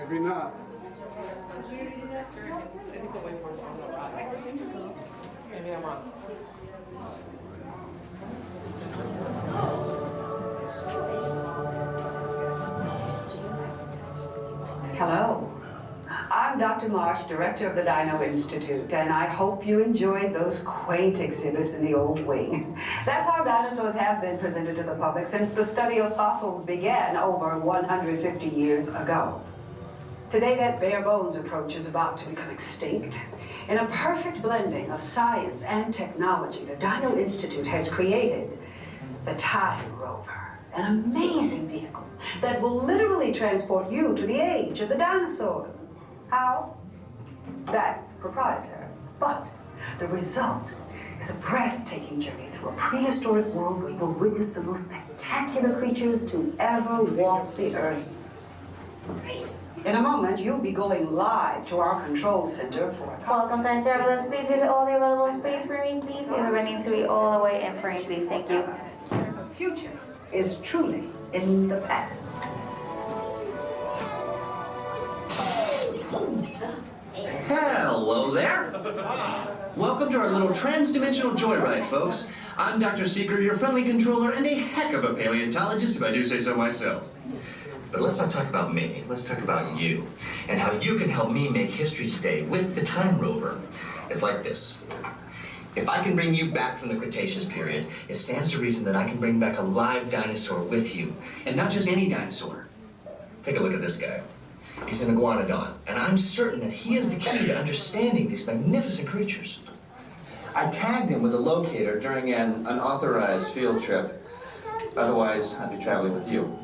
Maybe not. Hello. I'm Dr. Marsh, director of the Dino Institute, and I hope you enjoyed those quaint exhibits in the old wing. That's how dinosaurs have been presented to the public since the study of fossils began over 150 years ago. Today, that bare bones approach is about to become extinct. In a perfect blending of science and technology, the Dino Institute has created the Time Rover, an amazing vehicle that will literally transport you to the age of the dinosaurs. How? That's proprietary. But the result is a breathtaking journey through a prehistoric world where you'll witness the most spectacular creatures to ever walk the earth. In a moment, you'll be going live to our control center for a Welcome to travelers. Please visit all the available space for me, please. If it needs to be all the way in frame, please. Thank you. The future is truly in the past. Hello there. Welcome to our little trans-dimensional joyride, folks. I'm Dr. Seeker, your friendly controller and a heck of a paleontologist, if I do say so myself. But let's not talk about me. Let's talk about you and how you can help me make history today with the Time Rover. It's like this. If I can bring you back from the Cretaceous period, it stands to reason that I can bring back a live dinosaur with you. And not just any dinosaur. Take a look at this guy. He's an iguanodon, and I'm certain that he is the key to understanding these magnificent creatures. I tagged him with a locator during an unauthorized field trip. Otherwise, I'd be traveling with you.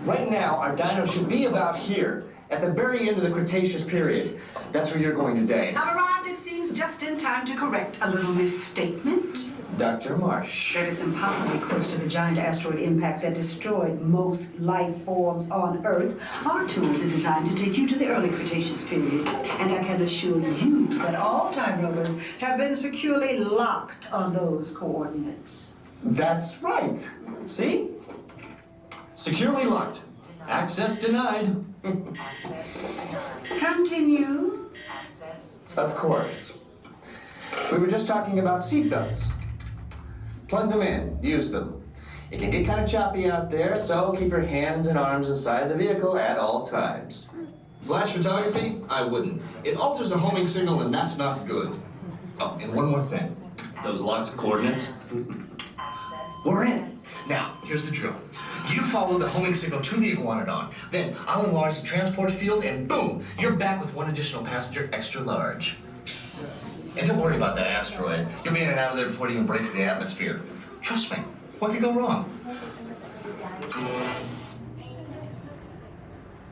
Right now, our dino should be about here, at the very end of the Cretaceous period. That's where you're going today. I've arrived, it seems, just in time to correct a little misstatement. Dr. Marsh. That is impossibly close to the giant asteroid impact that destroyed most life forms on Earth. Our tools are designed to take you to the early Cretaceous period. And I can assure you that all time rovers have been securely locked on those coordinates. That's right. See? Securely locked. Access denied. Continue. Of course. We were just talking about seatbelts. Plug them in, use them. It can get kind of choppy out there, so keep your hands and arms inside the vehicle at all times. Flash photography? I wouldn't. It alters the homing signal, and that's not good. Oh, and one more thing. Those locked coordinates? We're in. Now, here's the drill. You follow the homing signal to the iguanodon, then I'll enlarge the transport field, and boom, you're back with one additional passenger extra large. And don't worry about that asteroid. You'll be in and out of there before it even breaks the atmosphere. Trust me, what could go wrong?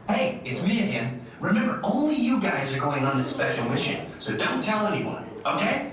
Hey, it's me again. Remember, only you guys are going on this special mission, so don't tell anyone, okay?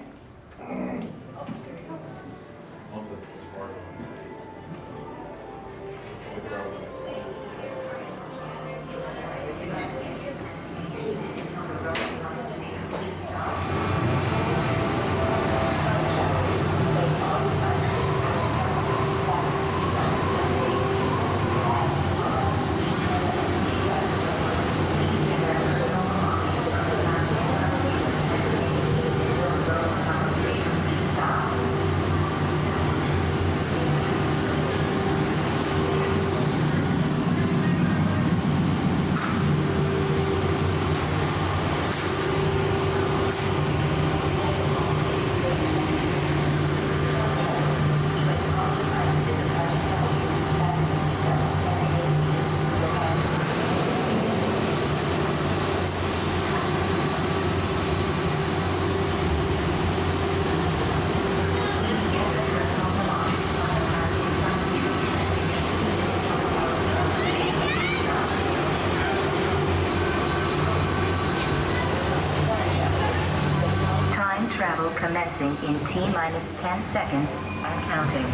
Travel commencing in T-minus 10 seconds and counting.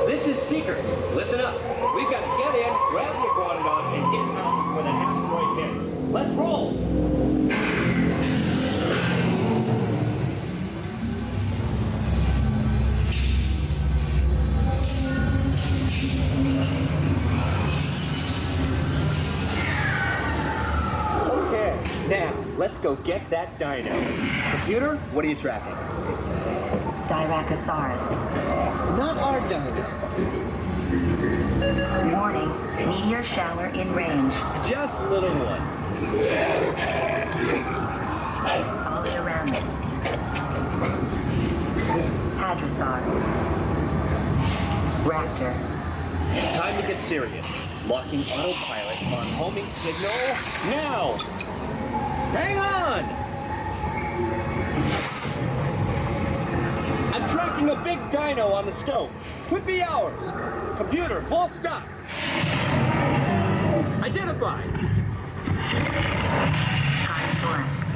This is Seeker. Listen up. We've got to get in, grab the iguanodon, and get out before the asteroid hits. Let's roll! let's go get that dino. Computer, what are you tracking? Styracosaurus. Not our dino. Warning, meteor shower in range. Just little one. Oleoramus. Hadrosaur. Raptor. Time to get serious. Locking autopilot on homing signal now. Hang on! I'm tracking a big dino on the scope. Could be ours. Computer, full stop. Identified. Carnotaurus.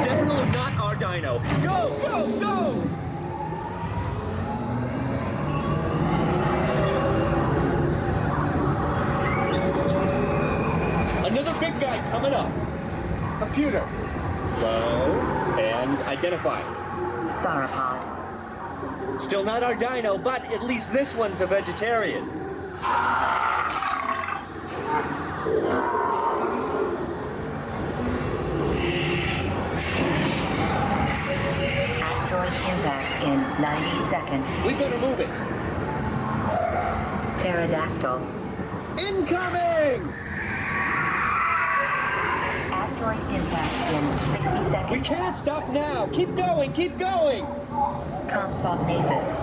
Definitely not our dino. Go, go, go! Another big guy coming up. Computer. Slow and identify. Sauropod. Still not our dino, but at least this one's a vegetarian. Asteroid impact in 90 seconds. We better move it. Pterodactyl. Incoming! Asteroid impact in 60 seconds. We can't stop now. Keep going, keep going. Compsognathus.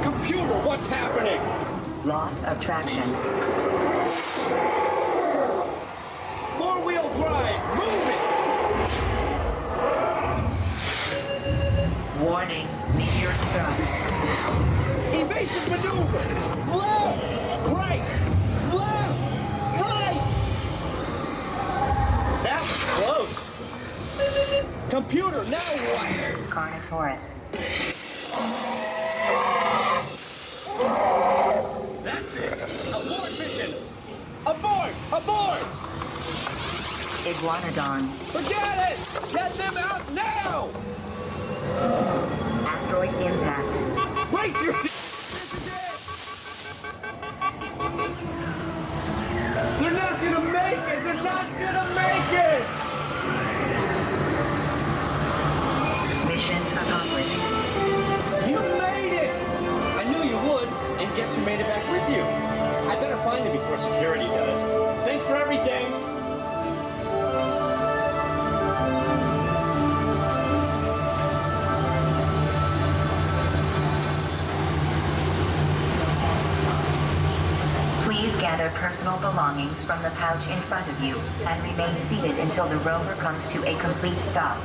Computer, what's happening? Loss of traction. Four-wheel drive, move it! Warning, meteor strike. Evasive maneuver! Left! Right! Left! Right! That was close! Computer, now what? Carnotaurus. That's it! Abort mission! Abort! Abort! Iguanodon. Forget it! Get them out now! Asteroid impact. Brace your seat! They're not gonna make it! They're not gonna make it! Mission accomplished. You made it! I knew you would, and guess who made it back with you? I better find him before security does. Thanks for everything! Please gather personal belongings from the pouch in front of you and remain seated until the rover comes to a complete stop.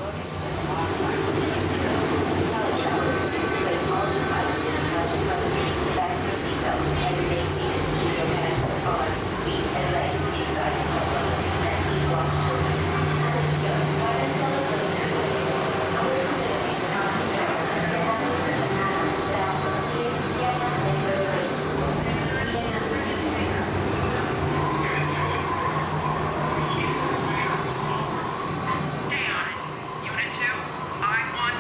Stay on it. Unit 2, I-1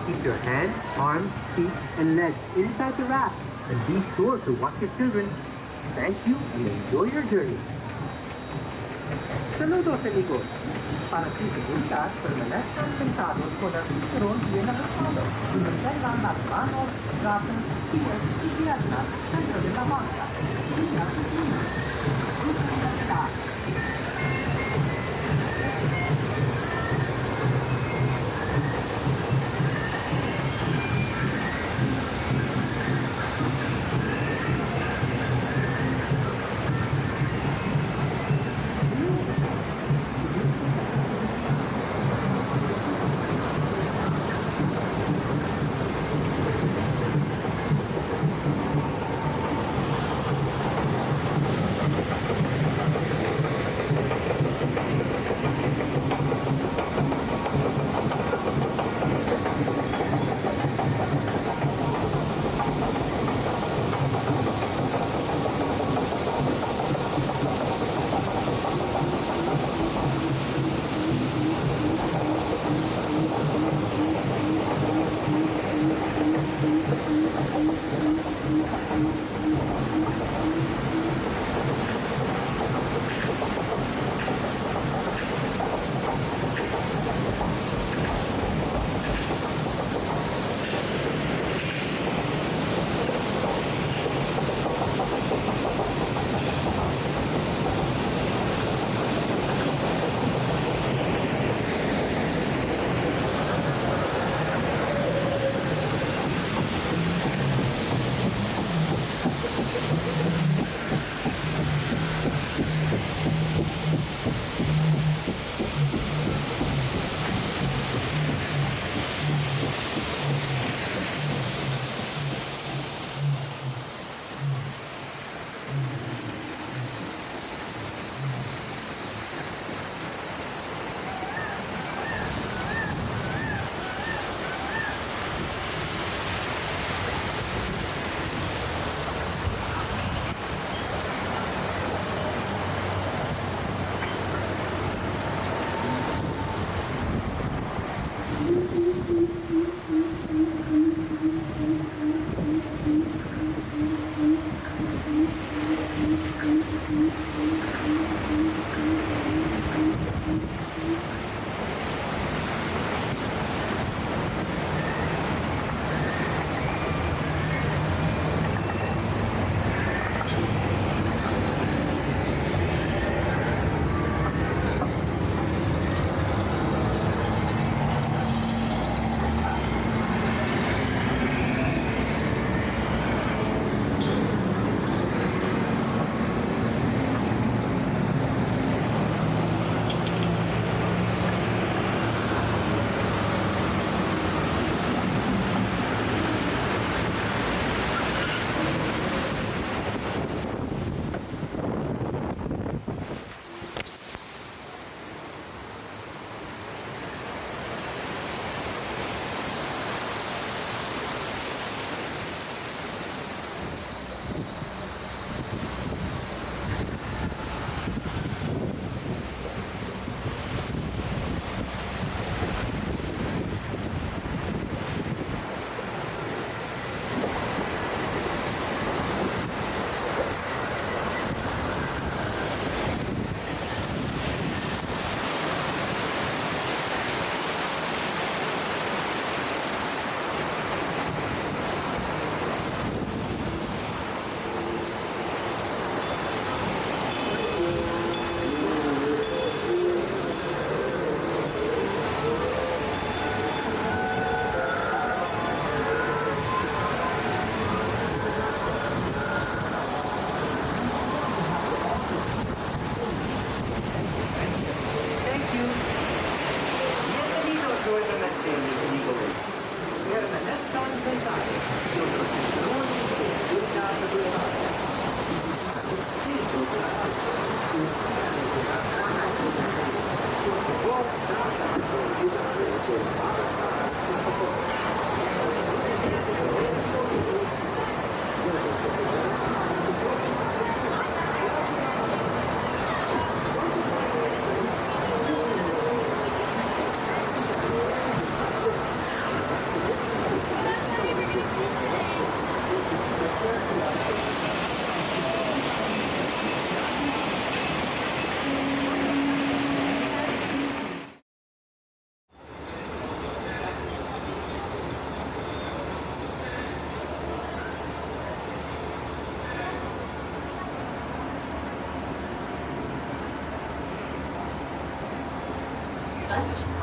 Keep your hands, arms, feet, and legs inside the raft. And be sure to watch your children. Thank you and enjoy your journey. Saludos, amigos. Para seguridad, permanezcan sentados con el cinturón bien ajustado y mantengan las manos, brazos, pies y piernas dentro de la banca. Y la cocina.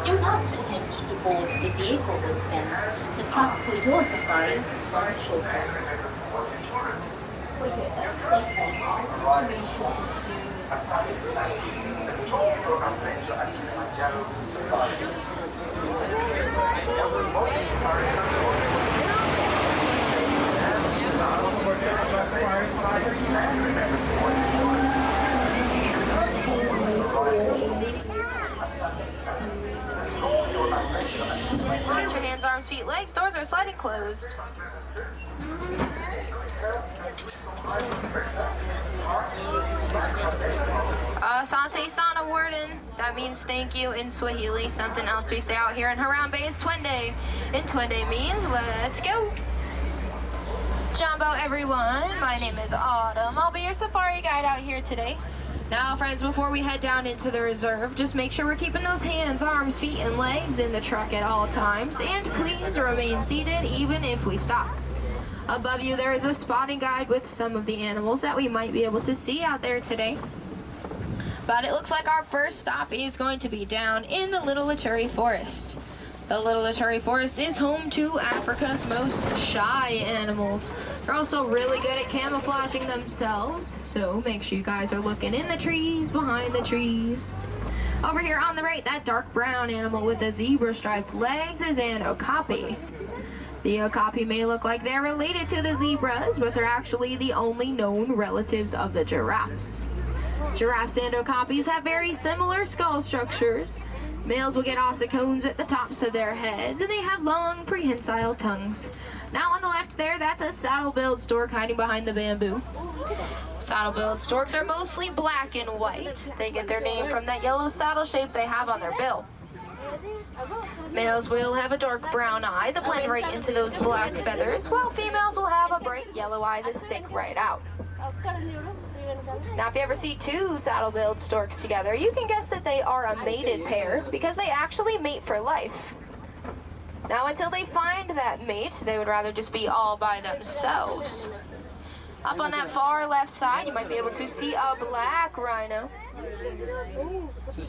do not attempt to board the vehicle with them. The truck for your safari is on shoulder. For your safety, be sure to control your adventure at Kilimanjaro Get your hands, arms, feet, legs. Doors are sliding closed. Asante Sana Warden. That means thank you in Swahili. Something else we say out here in Harambe is Twende. And Twende means let's go. Jumbo everyone, my name is Autumn. I'll be your safari guide out here today. Now friends, before we head down into the reserve, just make sure we're keeping those hands, arms, feet, and legs in the truck at all times. And please remain seated even if we stop. Above you there is a spotting guide with some of the animals that we might be able to see out there today. But it looks like our first stop is going to be down in the Little Ituri Forest. The Little Ituri Forest is home to Africa's most shy animals. They're also really good at camouflaging themselves, so make sure you guys are looking in the trees, behind the trees. Over here on the right, that dark brown animal with the zebra-striped legs is an okapi. The okapi may look like they're related to the zebras, but they're actually the only known relatives of the giraffes. Giraffes and okapis have very similar skull structures. Males will get ossicones at the tops of their heads, and they have long, prehensile tongues. Now on the left there, that's a saddle-billed stork hiding behind the bamboo. Saddle-billed storks are mostly black and white. They get their name from that yellow saddle shape they have on their bill. Males will have a dark brown eye that blend right into those black feathers, while females will have a bright yellow eye that stick right out. Now if you ever see two saddle-billed storks together, you can guess that they are a mated pair because they actually mate for life. Now until they find that mate, they would rather just be all by themselves. Up on that far left side, you might be able to see a black rhino.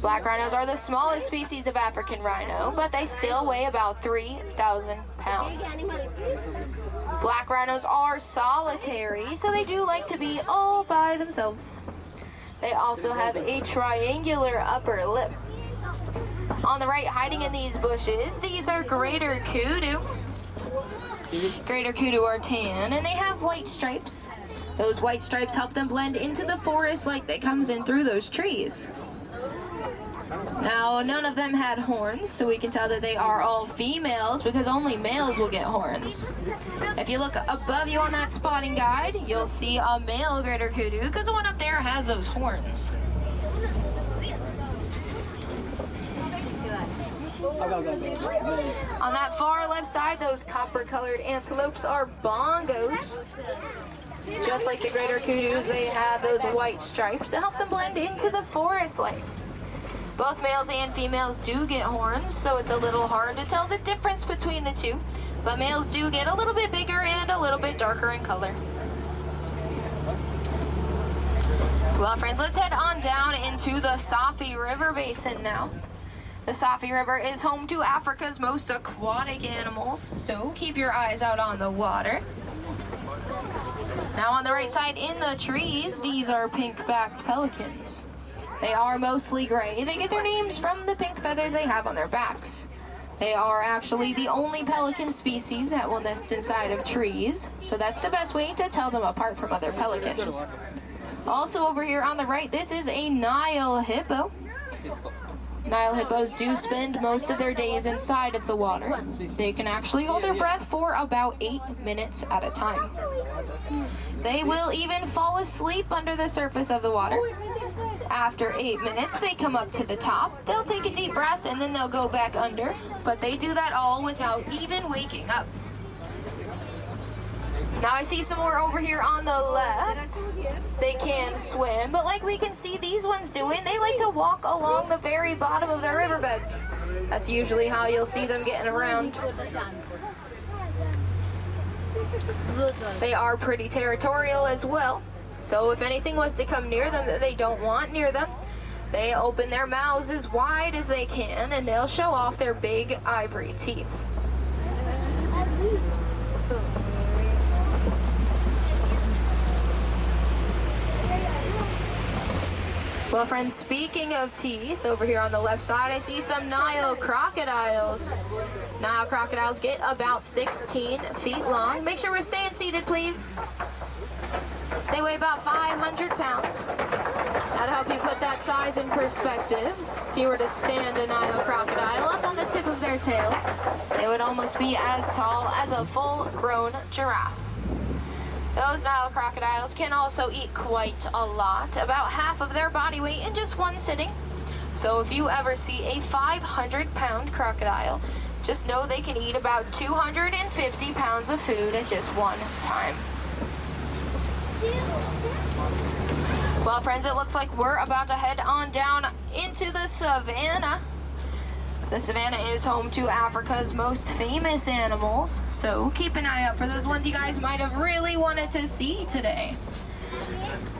Black rhinos are the smallest species of African rhino, but they still weigh about 3,000 pounds. Black rhinos are solitary, so they do like to be all by themselves. They also have a triangular upper lip. On the right, hiding in these bushes, these are greater kudu. Greater kudu are tan, and they have white stripes. Those white stripes help them blend into the forest light that comes in through those trees. Now, none of them had horns, so we can tell that they are all females because only males will get horns. If you look above you on that spotting guide, you'll see a male greater kudu because the one up there has those horns. On that far left side, those copper-colored antelopes are bongos. Just like the greater kudus, they have those white stripes to help them blend into the forest light. Both males and females do get horns, so it's a little hard to tell the difference between the two, but males do get a little bit bigger and a little bit darker in color. Well, friends, let's head on down into the Safi River Basin now. The Safi River is home to Africa's most aquatic animals, so keep your eyes out on the water. Now on the right side in the trees, these are pink-backed pelicans. They are mostly gray. They get their names from the pink feathers they have on their backs. They are actually the only pelican species that will nest inside of trees, so that's the best way to tell them apart from other pelicans. Also over here on the right, this is a Nile hippo. Nile hippos do spend most of their days inside of the water. They can actually hold their breath for about 8 minutes at a time. They will even fall asleep under the surface of the water. After 8 minutes, they come up to the top. They'll take a deep breath and then they'll go back under, but they do that all without even waking up. Now I see some more over here on the left. They can swim, but like we can see these ones doing, they like to walk along the very bottom of their riverbeds. That's usually how you'll see them getting around. They are pretty territorial as well, so if anything was to come near them that they don't want near them, They open their mouths as wide as they can, and they'll show off their big ivory teeth. Well, friends, speaking of teeth, over here on the left side, I see some Nile crocodiles. Nile crocodiles get about 16 feet long. Make sure we're staying seated, please. They weigh about 500 pounds. Now, to help you put that size in perspective, if you were to stand a Nile crocodile up on the tip of their tail, they would almost be as tall as a full-grown giraffe. Those Nile crocodiles can also eat quite a lot, about half of their body weight in just one sitting. So if you ever see a 500-pound crocodile, just know they can eat about 250 pounds of food at just one time. Well, friends, it looks like we're about to head on down into the savannah. The savannah is home to Africa's most famous animals, so keep an eye out for those ones you guys might have really wanted to see today.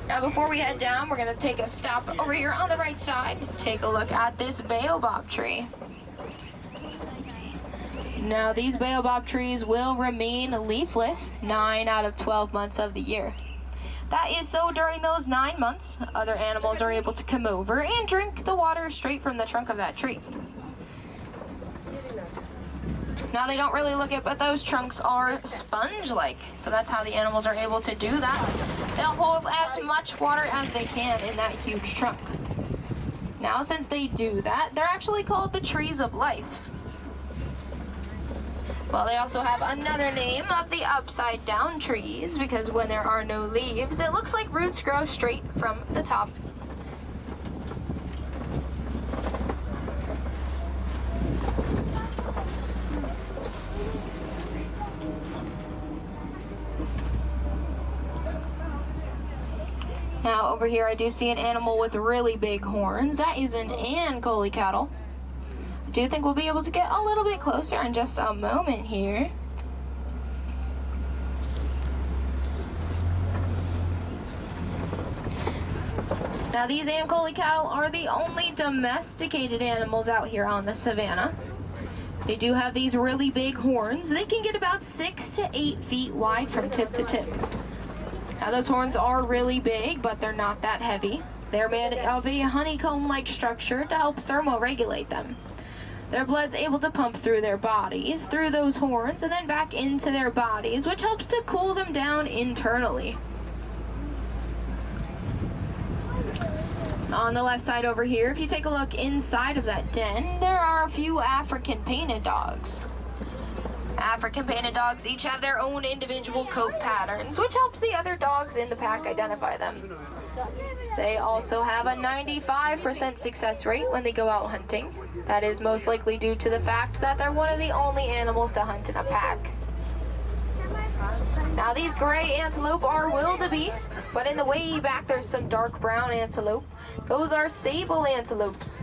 Now, before we head down, we're going to take a stop over here on the right side. Take a look at this baobab tree. Now, these baobab trees will remain leafless 9 out of 12 months of the year. That is so during those 9 months, other animals are able to come over and drink the water straight from the trunk of that tree. Now, they don't really look it, but those trunks are sponge-like, so that's how the animals are able to do that. They'll hold as much water as they can in that huge trunk. Now, since they do that, they're actually called the trees of life. Well, they also have another name of the upside-down trees, because when there are no leaves, it looks like roots grow straight from the top. Now, over here, I do see an animal with really big horns. That is an Ankole cattle. I do think we'll be able to get a little bit closer in just a moment here. Now, these Ankole cattle are the only domesticated animals out here on the savannah. They do have these really big horns. They can get about 6 to 8 feet wide from tip to tip. Now, those horns are really big, but they're not that heavy. They're made of a honeycomb-like structure to help thermoregulate them. Their blood's able to pump through their bodies, through those horns, and then back into their bodies, which helps to cool them down internally. On the left side over here, if you take a look inside of that den, there are a few African painted dogs. African painted dogs each have their own individual coat patterns, which helps the other dogs in the pack identify them. They also have a 95% success rate when they go out hunting. That is most likely due to the fact that they're one of the only animals to hunt in a pack. Now, these gray antelope are wildebeest, but in the way back there's some dark brown antelope. Those are sable antelopes.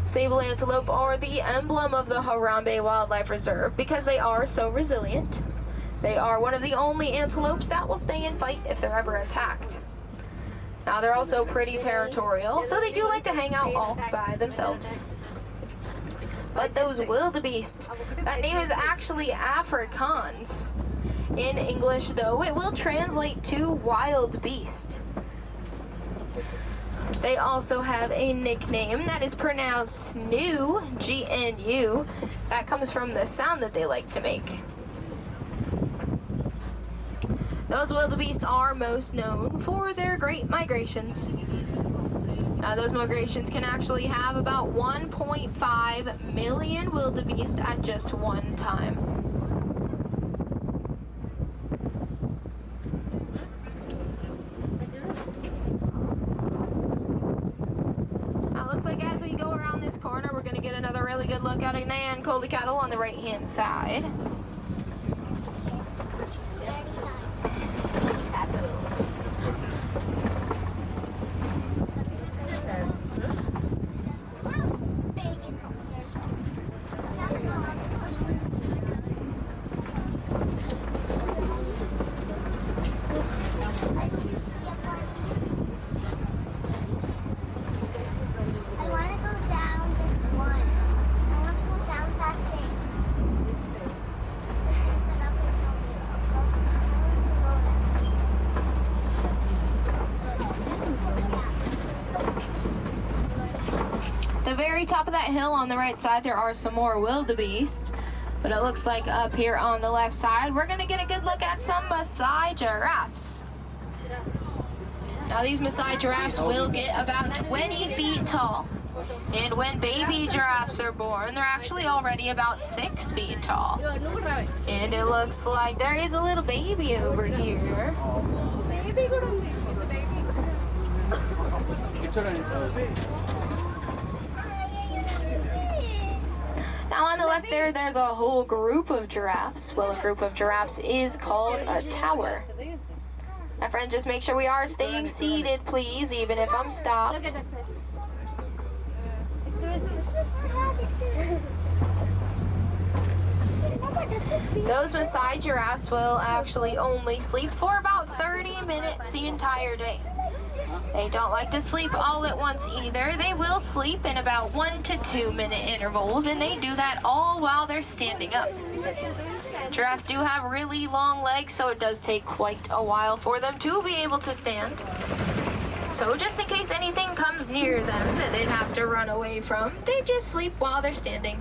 Sable antelope are the emblem of the Harambe Wildlife Reserve because they are so resilient. They are one of the only antelopes that will stay and fight if they're ever attacked. Now, they're also pretty territorial, so they do like to hang out all by themselves. But those wildebeest, that name is actually Afrikaans. In English, though, it will translate to wild beast. They also have a nickname that is pronounced GNU, G-N-U. That comes from the sound that they like to make. Those wildebeest are most known for their great migrations. Now, those migrations can actually have about 1.5 million wildebeest at just one time. Looks like as we go around this corner, we're going to get another really good look at an Ankole cattle on the right-hand side. very top of that hill on the right side, there are some more wildebeest. But it looks like up here on the left side, we're gonna get a good look at some Maasai giraffes. Now these Maasai giraffes will get about 20 feet tall. And when baby giraffes are born, they're actually already about 6 feet tall. And it looks like there is a little baby over here. Now on the left there, there's a whole group of giraffes. Well, a group of giraffes is called a tower. My friend, just make sure we are staying seated, please, even if I'm stopped. Those Maasai giraffes will actually only sleep for about 30 minutes the entire day. They don't like to sleep all at once either. They will sleep in about 1 to 2 minute intervals, and they do that all while they're standing up. Giraffes do have really long legs, so it does take quite a while for them to be able to stand. So just in case anything comes near them that they'd have to run away from, they just sleep while they're standing.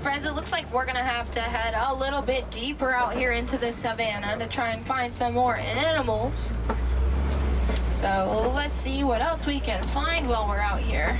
Friends, it looks like we're gonna have to head a little bit deeper out here into the savannah to try and find some more animals. So let's see what else we can find while we're out here.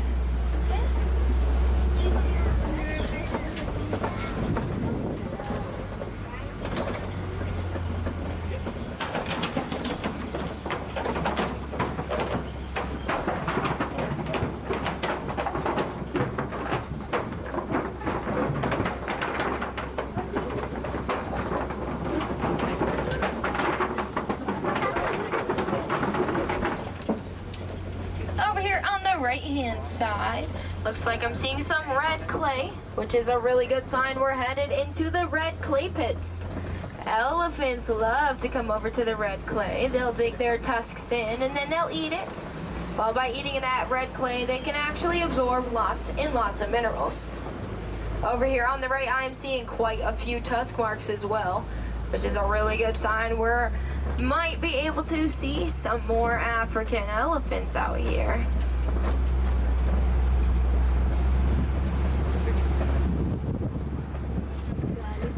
Right-hand side, looks like I'm seeing some red clay, which is a really good sign we're headed into the red clay pits. Elephants love to come over to the red clay. They'll dig their tusks in and then they'll eat it. Well, by eating that red clay, they can actually absorb lots and lots of minerals. Over here on the right, I am seeing quite a few tusk marks as well, which is a really good sign we might be able to see some more African elephants out here.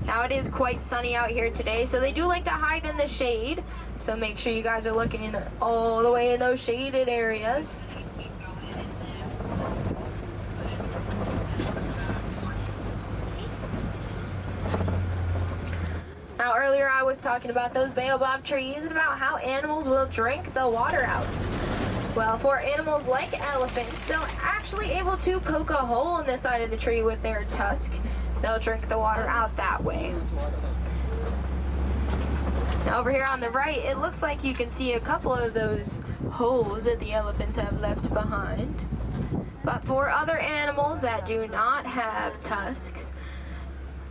Now it is quite sunny out here today, so they do like to hide in the shade. So make sure you guys are looking all the way in those shaded areas. Now earlier I was talking about those baobab trees and about how animals will drink the water out. Well, for animals like elephants, they're actually able to poke a hole in the side of the tree with their tusk. They'll drink the water out that way. Now over here on the right, it looks like you can see a couple of those holes that the elephants have left behind. But for other animals that do not have tusks,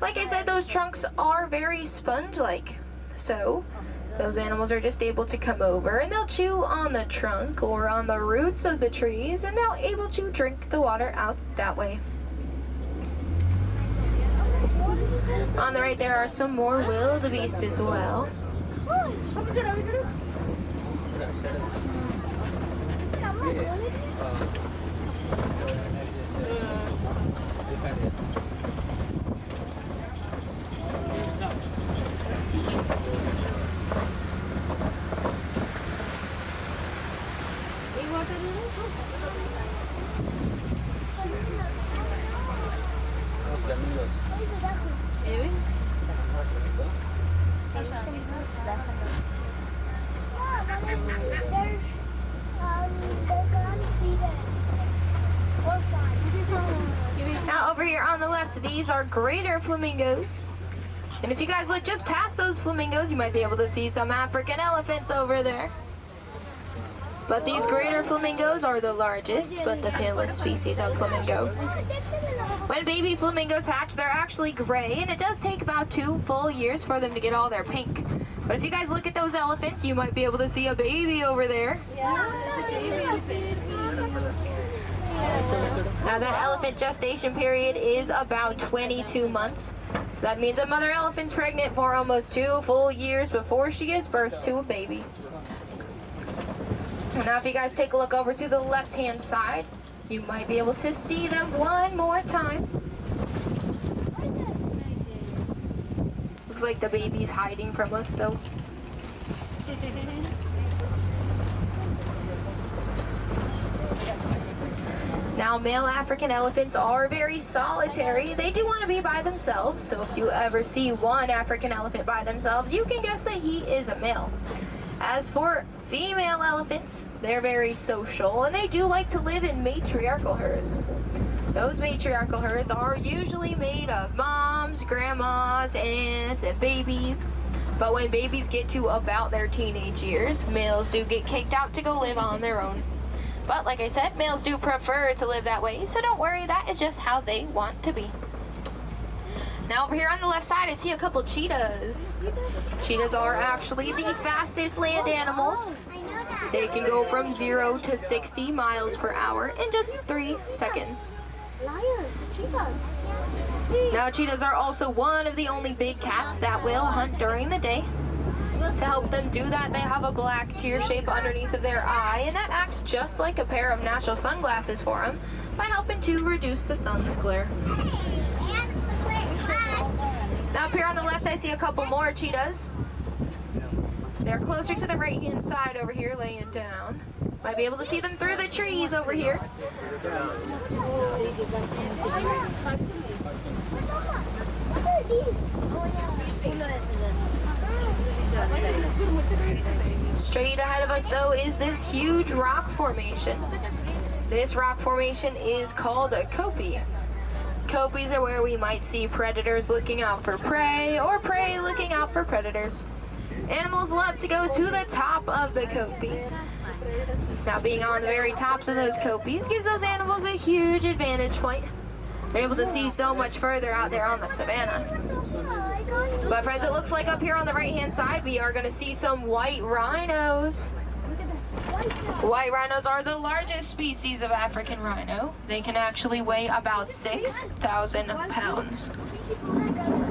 like I said, those trunks are very sponge-like. So those animals are just able to come over and they'll chew on the trunk or on the roots of the trees, and they're able to drink the water out that way. On the right, there are some more wildebeest as well. Now over here on the left, these are greater flamingos. And if you guys look just past those flamingos, you might be able to see some African elephants over there. But these greater flamingos are the largest, but the palest species of flamingo. When baby flamingos hatch, they're actually gray, and it does take about 2 full years for them to get all their pink. But if you guys look at those elephants, you might be able to see a baby over there. Now that elephant gestation period is about 22 months. So that means a mother elephant's pregnant for almost 2 full years before she gives birth to a baby. Now if you guys take a look over to the left-hand side, you might be able to see them one more time. Looks like the baby's hiding from us though. Now, male African elephants are very solitary. They do want to be by themselves, so if you ever see one African elephant by themselves, you can guess that he is a male. As for female elephants, they're very social, and they do like to live in matriarchal herds. Those matriarchal herds are usually made of moms, grandmas, aunts, and babies. But when babies get to about their teenage years, males do get kicked out to go live on their own. But like I said, males do prefer to live that way, so don't worry, that is just how they want to be. Now over here on the left side, I see a couple cheetahs. Cheetahs are actually the fastest land animals. They can go from 0 to 60 miles per hour in just 3 seconds. Now cheetahs are also one of the only big cats that will hunt during the day. To help them do that, they have a black tear shape underneath of their eye, and that acts just like a pair of natural sunglasses for them by helping to reduce the sun's glare. Now up here on the left, I see a couple more cheetahs. They're closer to the right-hand side over here, laying down. Might be able to see them through the trees over here. Straight ahead of us though is this huge rock formation. This rock formation is called a kopie. Kopies are where we might see predators looking out for prey or prey looking out for predators. Animals love to go to the top of the kopie. Now being on the very tops of those kopies gives those animals a huge advantage point. They're able to see so much further out there on the savannah. But friends, it looks like up here on the right-hand side, we are going to see some white rhinos. White rhinos are the largest species of African rhino. They can actually weigh about 6,000 pounds.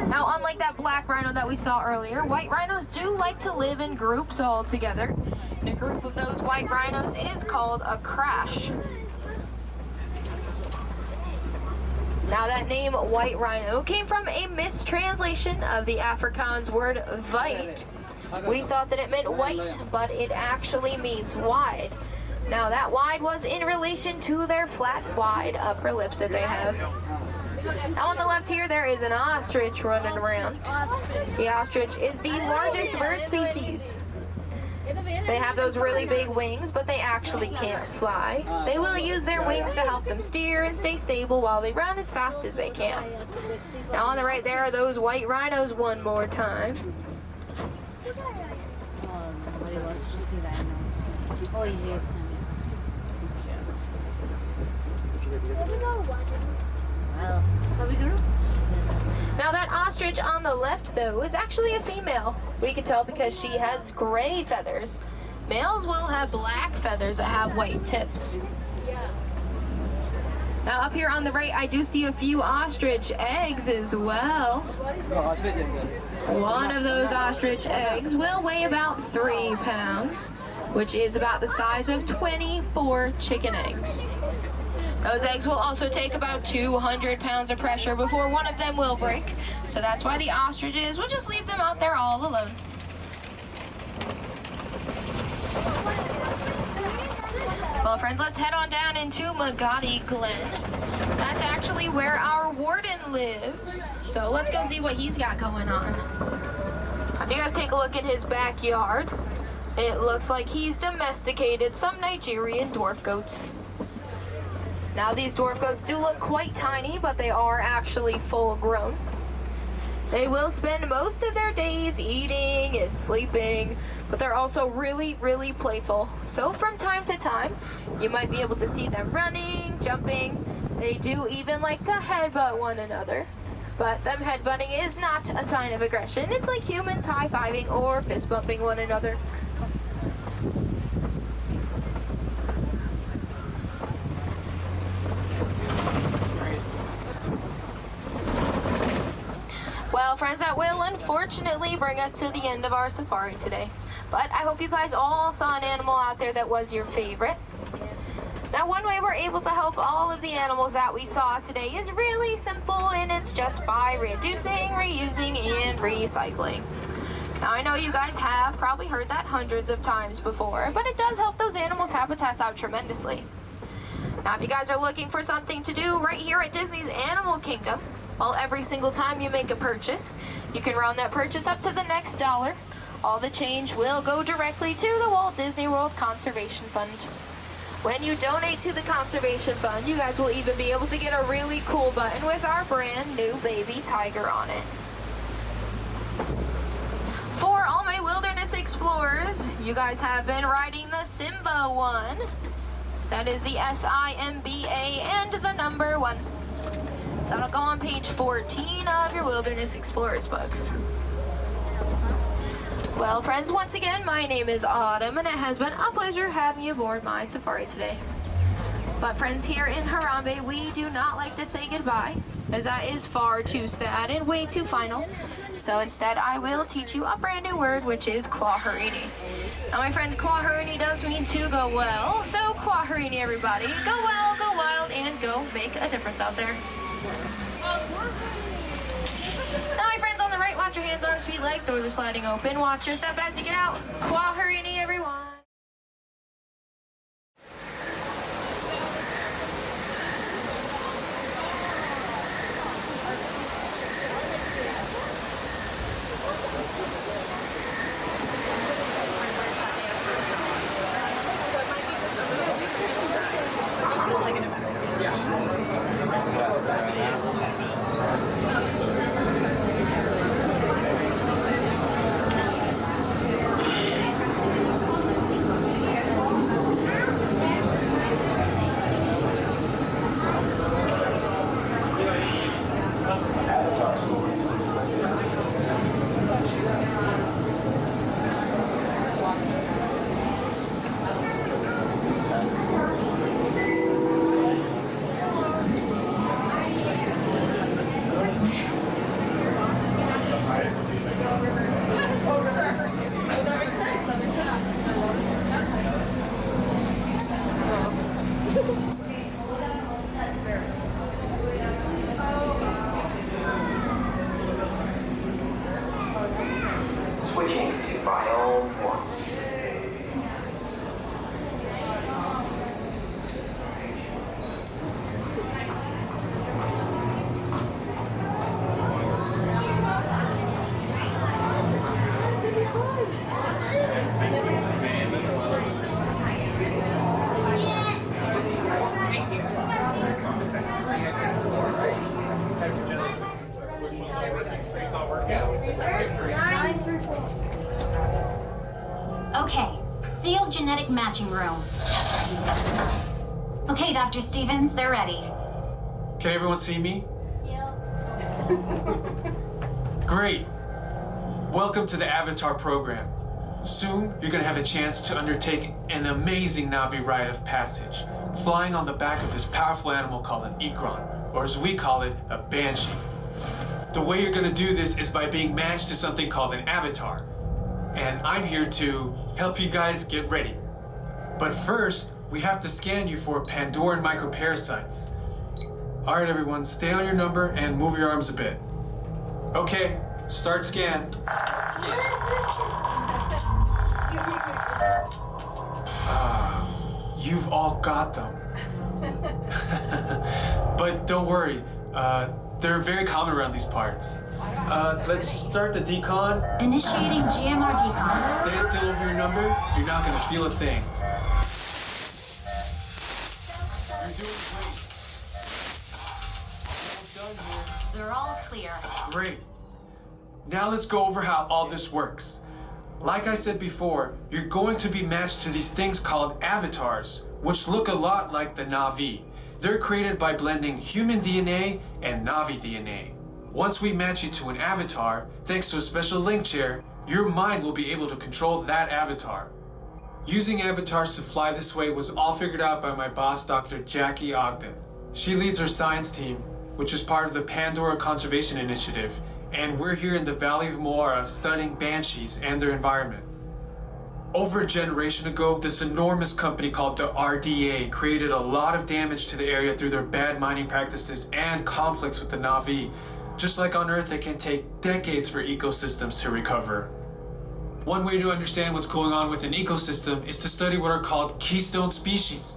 Now, unlike that black rhino that we saw earlier, white rhinos do like to live in groups all together. And a group of those white rhinos is called a crash. Now that name, white rhino, came from a mistranslation of the Afrikaans word white. We thought that it meant white, but it actually means wide. Now that wide was in relation to their flat, wide upper lips that they have. Now on the left here, there is an ostrich running around. The ostrich is the largest bird species. They have those really big wings, but they actually can't fly. They will use their wings to help them steer and stay stable while they run as fast as they can. Now on the right there are those white rhinos one more time. Now that ostrich on the left though is actually a female. We can tell because she has gray feathers. Males will have black feathers that have white tips. Now up here on the right, I do see a few ostrich eggs as well. One of those ostrich eggs will weigh about 3 pounds, which is about the size of 24 chicken eggs. Those eggs will also take about 200 pounds of pressure before one of them will break. So that's why the ostriches will just leave them out there all alone. Well, friends, let's head on down into Magadi Glen. That's actually where our warden lives. So let's go see what he's got going on. If you guys take a look at his backyard, it looks like he's domesticated some Nigerian dwarf goats. Now these dwarf goats do look quite tiny, but they are actually full grown. They will spend most of their days eating and sleeping, but they're also really, really playful. So from time to time, you might be able to see them running, jumping, They do even like to headbutt one another. But them headbutting is not a sign of aggression. It's like humans high-fiving or fist-bumping one another. Well, friends, that will unfortunately bring us to the end of our safari today. But I hope you guys all saw an animal out there that was your favorite. Now, one way we're able to help all of the animals that we saw today is really simple, and it's just by reducing, reusing, and recycling. Now, I know you guys have probably heard that hundreds of times before, but it does help those animals' habitats out tremendously. Now, if you guys are looking for something to do right here at Disney's Animal Kingdom, well, every single time you make a purchase, you can round that purchase up to the next dollar. All the change will go directly to the Walt Disney World Conservation Fund. When you donate to the Conservation Fund, you guys will even be able to get a really cool button with our brand new baby tiger on it. For all my wilderness explorers, you guys have been riding the Simba one. That is the SIMBA and the number 1. That'll go on page 14 of your Wilderness Explorers books. Well, friends, once again, my name is Autumn, and it has been a pleasure having you aboard my safari today. But friends, here in Harambe, we do not like to say goodbye, as that is far too sad and way too final. So instead, I will teach you a brand new word, which is kwaherini. Now, my friends, kwaherini does mean to go well, so kwaherini, everybody. Go well, go wild, and go make a difference out there. Now, my friends, on the right, watch your hands, arms, feet, legs, doors are sliding open. Watch your step as you get out. Kwaherini, everyone. Switching to file 1. Okay, sealed genetic matching room. Okay, Dr. Stevens, they're ready. Can everyone see me? Yeah. Great. Welcome to the Avatar program. Soon, you're gonna have a chance to undertake an amazing Navi rite of passage, flying on the back of this powerful animal called an Ikran, or as we call it, a Banshee. The way you're gonna do this is by being matched to something called an avatar. And I'm here to help you guys get ready. But first, we have to scan you for Pandoran microparasites. All right, everyone, stay on your number and move your arms a bit. Okay, start scan. You've all got them. But don't worry, they're very common around these parts. Let's start the decon. Initiating GMR decon. Stay still over your number. You're not gonna feel a thing. You're doing great. All done here. They're all clear. Great. Now let's go over how all this works. Like I said before, you're going to be matched to these things called avatars, which look a lot like the Na'vi. They're created by blending human DNA and Na'vi DNA. Once we match you to an avatar, thanks to a special link chair, your mind will be able to control that avatar. Using avatars to fly this way was all figured out by my boss, Dr. Jackie Ogden. She leads our science team, which is part of the Pandora Conservation Initiative, and we're here in the Valley of Moara studying banshees and their environment. Over a generation ago, this enormous company called the RDA created a lot of damage to the area through their bad mining practices and conflicts with the Na'vi. Just like on Earth, it can take decades for ecosystems to recover. One way to understand what's going on with an ecosystem is to study what are called keystone species.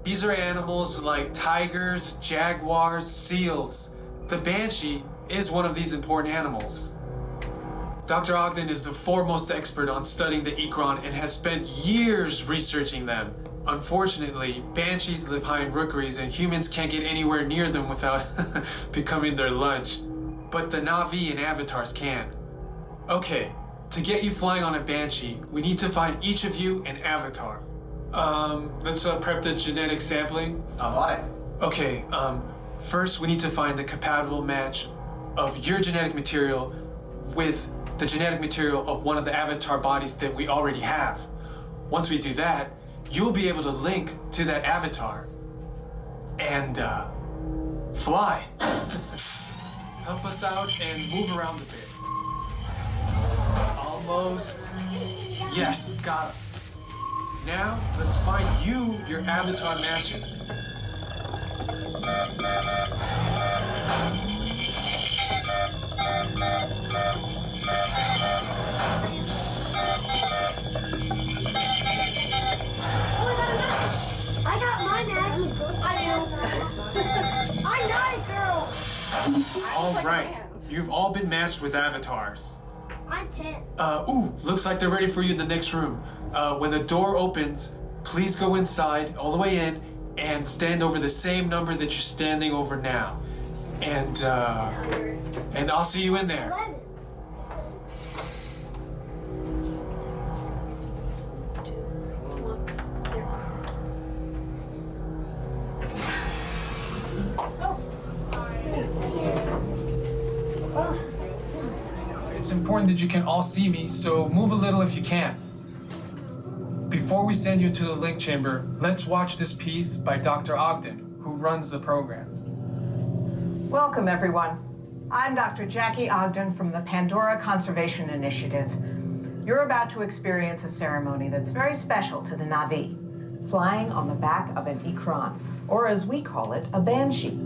These are animals like tigers, jaguars, seals. The banshee is one of these important animals. Dr. Ogden is the foremost expert on studying the ikran and has spent years researching them. Unfortunately, banshees live high in rookeries and humans can't get anywhere near them without becoming their lunch. But the Na'vi and avatars can. Okay, to get you flying on a banshee, we need to find each of you an avatar. Let's prep the genetic sampling. I'm on it. Okay, first we need to find the compatible match of your genetic material with the genetic material of one of the avatar bodies that we already have. Once we do that, you'll be able to link to that avatar and fly. Help us out and move around a bit. Almost. Yes, got it. Now, let's find you your avatar matches. I got my match. I do. I'm not a girl. All right, you've all been matched with avatars. I'm 10. Looks like they're ready for you in the next room. When the door opens, please go inside, all the way in, and stand over the same number that you're standing over now. And I'll see you in there. 11. It's important that you can all see me, so move a little if you can't. Before we send you to the link chamber, let's watch this piece by Dr. Ogden, who runs the program. Welcome, everyone. I'm Dr. Jackie Ogden from the Pandora Conservation Initiative. You're about to experience a ceremony that's very special to the Na'vi, flying on the back of an ikran, or as we call it, a banshee.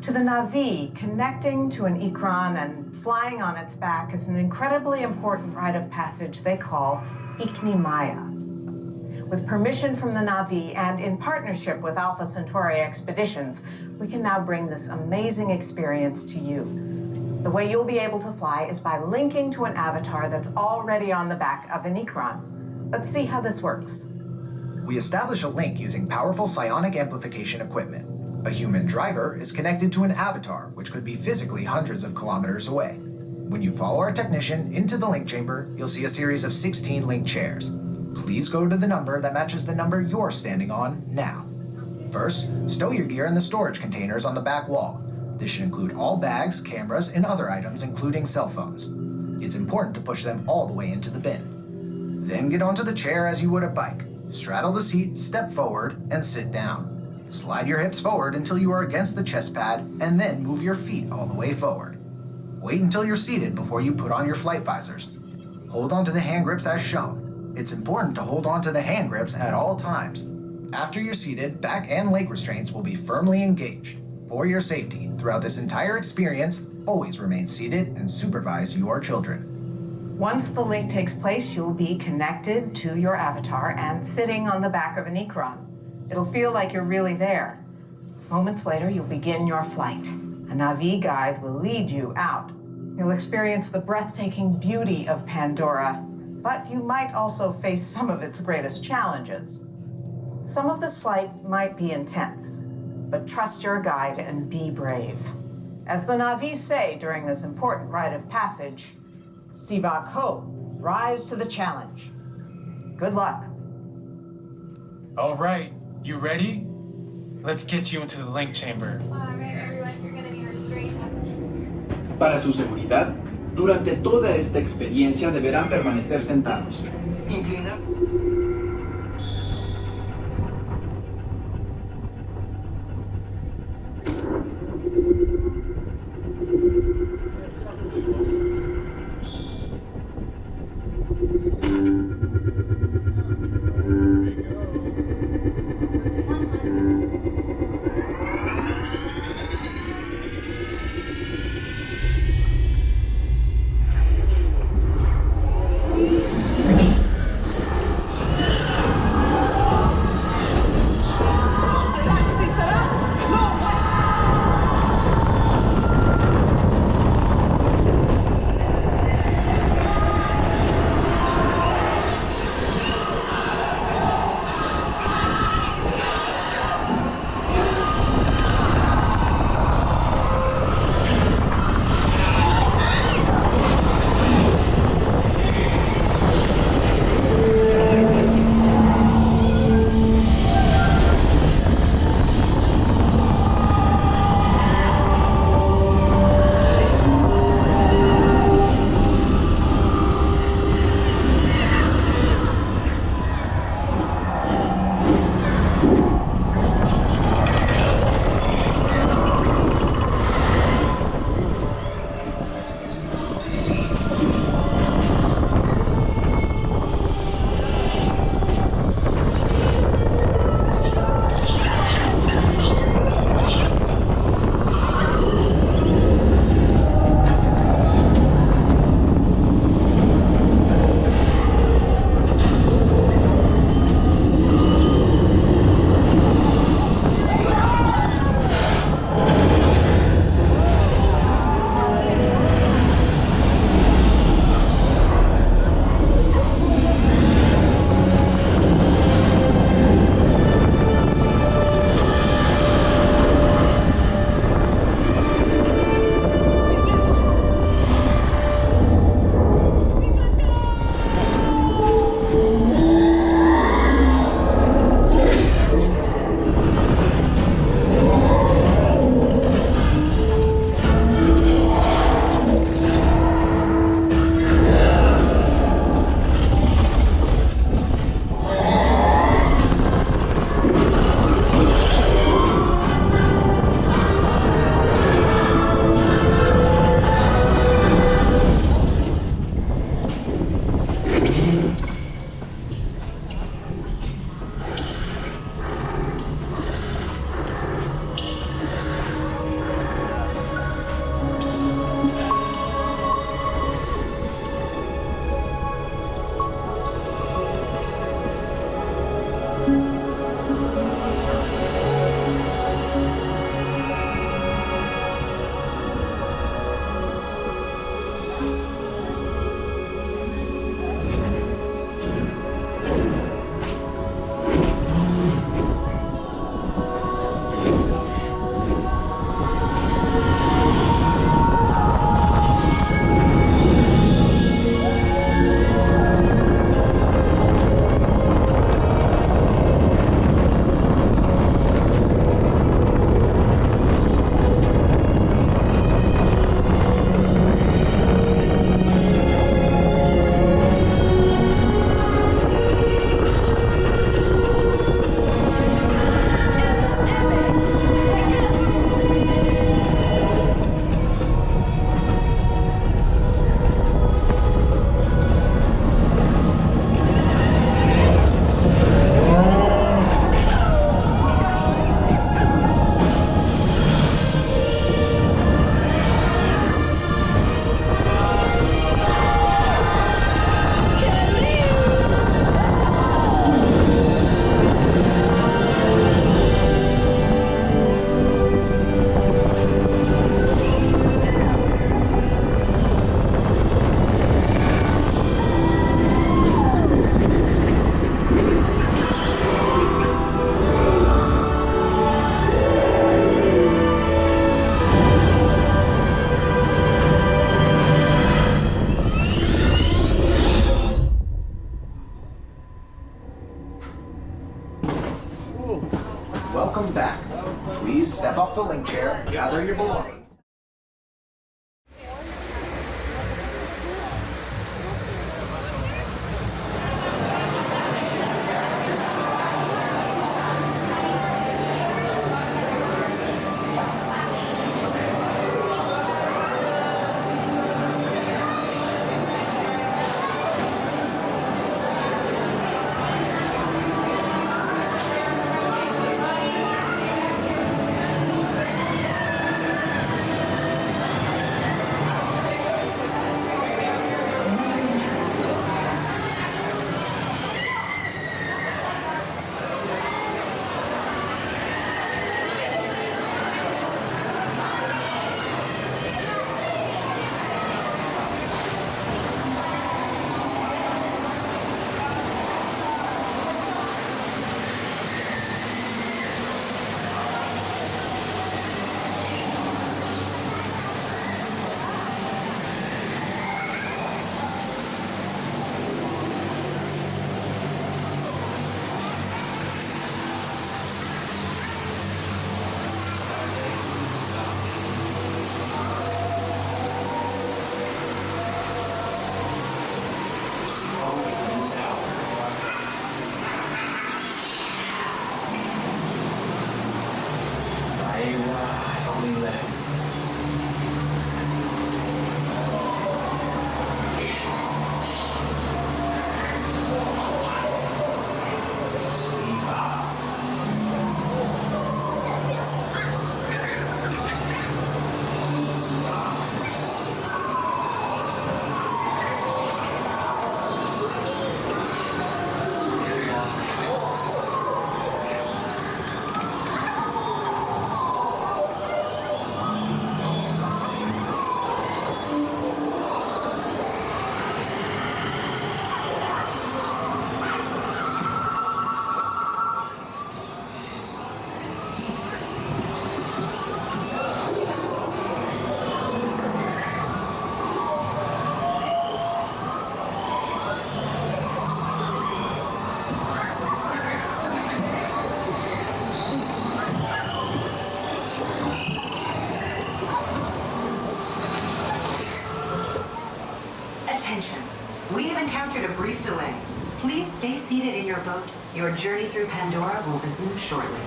To the Na'vi, connecting to an ikran and flying on its back is an incredibly important rite of passage they call Iknimaya. With permission from the Na'vi and in partnership with Alpha Centauri Expeditions, we can now bring this amazing experience to you. The way you'll be able to fly is by linking to an avatar that's already on the back of an ikran. Let's see how this works. We establish a link using powerful psionic amplification equipment. A human driver is connected to an avatar, which could be physically hundreds of kilometers away. When you follow our technician into the link chamber, you'll see a series of 16 link chairs. Please go to the number that matches the number you're standing on now. First, stow your gear in the storage containers on the back wall. This should include all bags, cameras, and other items, including cell phones. It's important to push them all the way into the bin. Then get onto the chair as you would a bike. Straddle the seat, step forward, and sit down. Slide your hips forward until you are against the chest pad, and then move your feet all the way forward. Wait until you're seated before you put on your flight visors. Hold onto the hand grips as shown. It's important to hold onto the hand grips at all times. After you're seated, back and leg restraints will be firmly engaged. For your safety, throughout this entire experience, always remain seated and supervise your children. Once the link takes place, you'll be connected to your avatar and sitting on the back of an ikran. It'll feel like you're really there. Moments later, you'll begin your flight. A Na'vi guide will lead you out. You'll experience the breathtaking beauty of Pandora, but you might also face some of its greatest challenges. Some of this flight might be intense, but trust your guide and be brave. As the Na'vi say during this important rite of passage, Siva Ko, rise to the challenge. Good luck. All right, you ready? let's get you into the link chamber. Para su seguridad, durante toda esta experiencia deberán permanecer sentados. Inclinar. Please step off the link chair, gather your belongings. Attention. We have encountered a brief delay. Please stay seated in your boat. Your journey through Pandora will resume shortly.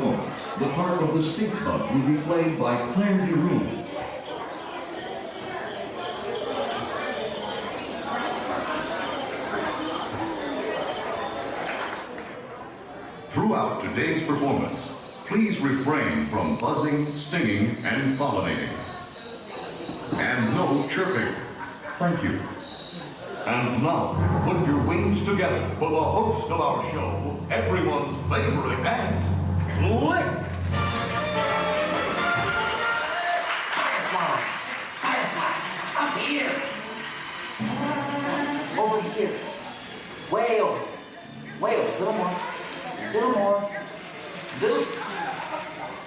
performance, the part of the stink bug will be played by Claire DeRue. Throughout today's performance, please refrain from buzzing, stinging, and pollinating. And no chirping. Thank you. And now, put your wings together for the host of our show, everyone's favorite ant, Lick! Fireflies! Fireflies! Up here! Over here. Way over. Way over. Little more. Little more. Little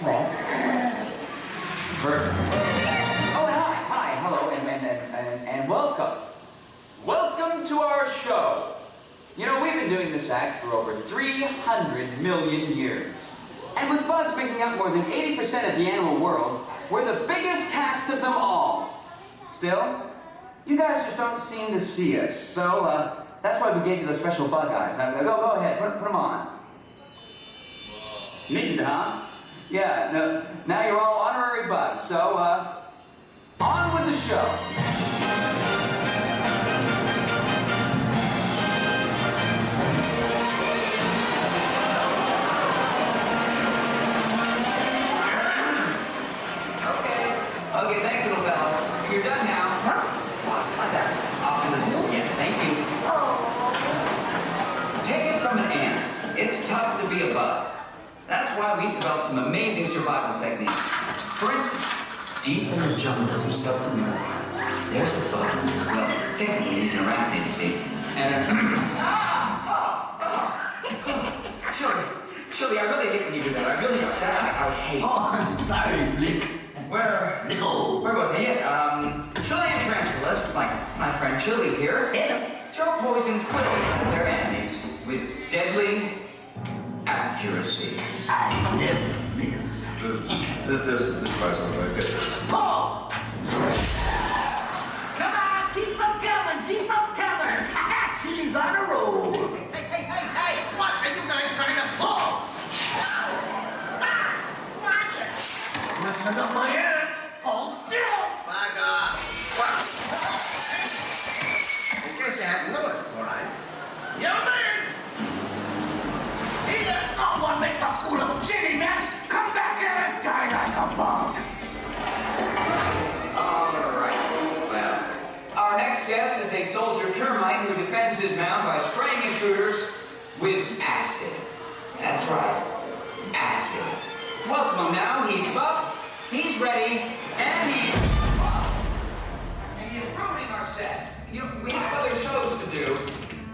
less. Perfect. Oh, and hi, hello, and welcome. Welcome to our show. You know, we've been doing this act for over 300 million years. And with bugs making up more than 80% of the animal world, we're the biggest cast of them all. Still, you guys just don't seem to see us, so that's why we gave you the special bug eyes. Now, go ahead, put them on. Neat, huh? Yeah, no, now you're all honorary bugs, so, on with the show. Okay, thanks, little fella. You're done now. Like that. Off in the... Yeah, thank you. Take it from an ant. It's tough to be a bug. That's why we've developed some amazing survival techniques. For instance, deep in the jungles of South America, there's a bug. Well, technically he's an arachnid, you see. And Shirley, I really hate when you do that. I really don't. I hate. Oh, I'm sorry, Flick. Where was I? Yes, Chilean tarantulas, like my friend Chili here, throw poison quills at their enemies with deadly accuracy. I never miss. This part's one of my favorites. Paul! Come on, keep them coming, keep them coming! Chili's on a roll. Hey! What are you guys trying to pull? Watch it! Listen up, my aunt! Hold still! Back off! In case you haven't noticed, all right? You miss! Either no one makes a fool of Chili, man! Come back here and die like a bug! All right. Well, our next guest is a soldier termite who defends his mound by spraying intruders with acid. That's right. Acid. Welcome him now. He's buff, he's ready, and he's buff. And he's ruining our set. You know, we have other shows to do.